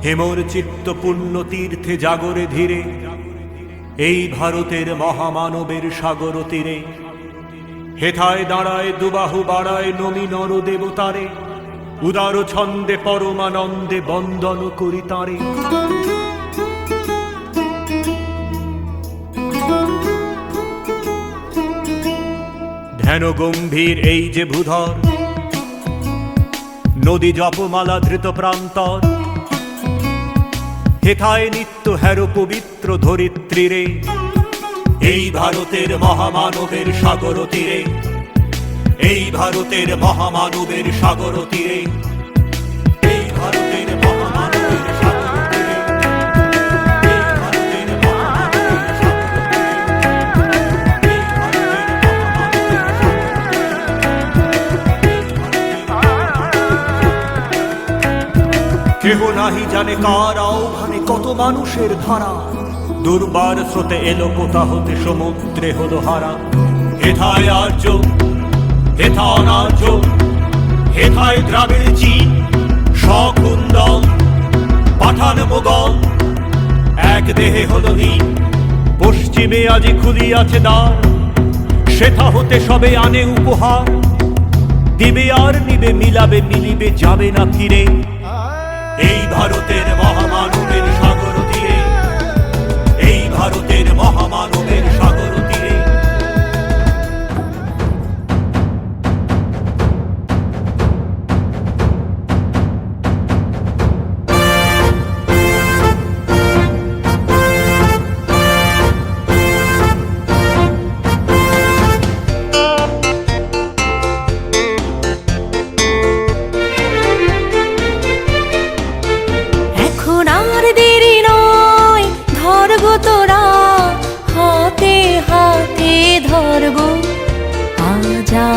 হেমর চিত্ত পুণ্য তীর্থে জাগরে ধীরে, এই ভারতের মহামানবের সাগর তীরে। হেথায় দাঁড়ায় দুবাহু বাড়ায় নমি নর দেবতারে, উদার ছন্দে পরমানন্দে বন্দন করি তাঁরে। ধ্যান গম্ভীর এই যে ভূধর, নদী জপমালা ধৃত প্রান্তর। হেথায় নিত্য হের পবিত্র ধরিত্রীরে, এই ভারতের মহামানবের সাগর তীরে, এই ভারতের মহামানবের সাগর তীরে, এই ভারতের মহামানবের সাগর তীরে, এই ভারতের মহামানবের সাগর তীরে, এই ভারতের মহামানবের। কেহ নাহি জানে কার আহ্বানে কত মানুষের ধারা, দুর্বার স্রোতে এলো কোথা হতে সমুদ্রে হলো হারা। হেথায় আর্য, হেথা অনার্য, হেথায় দ্রাবিড় চীন, শকুন্দল পাঠান মোগল, এক দেহে হলো লীন। পশ্চিমে আজি খুলিয়াছে দ্বার, সেথা হতে সবে আনে উপহার। দিবে আর নিবে, মিলাবে মিলিবে, যাবে না ফিরে, এই ভারতের মহামানবের সাগর তীরে, এই ভারতের মহামানবের সাগর তীরে।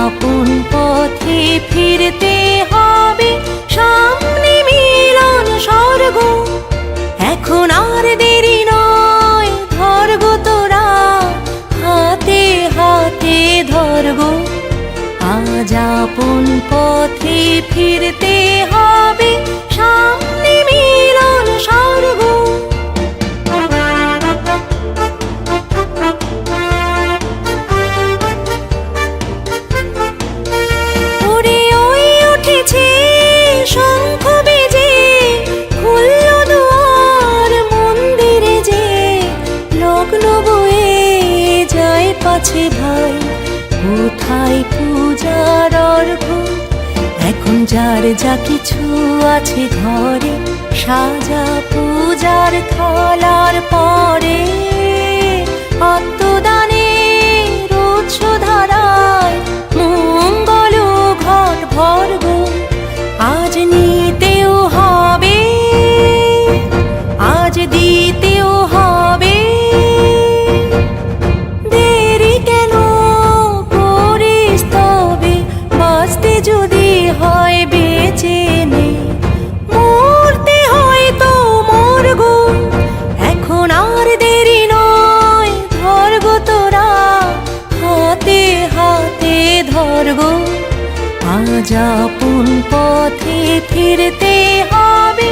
আপন পথে ফিরতে হবে, সামনে মিলন স্বর্গ। এখন আর দেরি নয়, ধরব তোরা হাতে হাতে ধরব। আজ আপন পথে ফিরতে হবে, সামনে মিলন স্বর্গ। পাছে ভাই কোথায় পূজার অর্ঘ, এখন যার যা কিছু আছে ঘরে, সাজা পূজার থালার পরে। আত্মদানের উৎস ধারায় মঙ্গল ঘট ভরব, আজ নিতেও হবে, আজ দিতেও হবে। যদি হয় বেঁচে নে, মরতে হয় তো মরব। এখন আর দেরি নয়, ধরব তোরা হাতে হাতে ধরব। আজ আপন পথে ফিরতে হবে।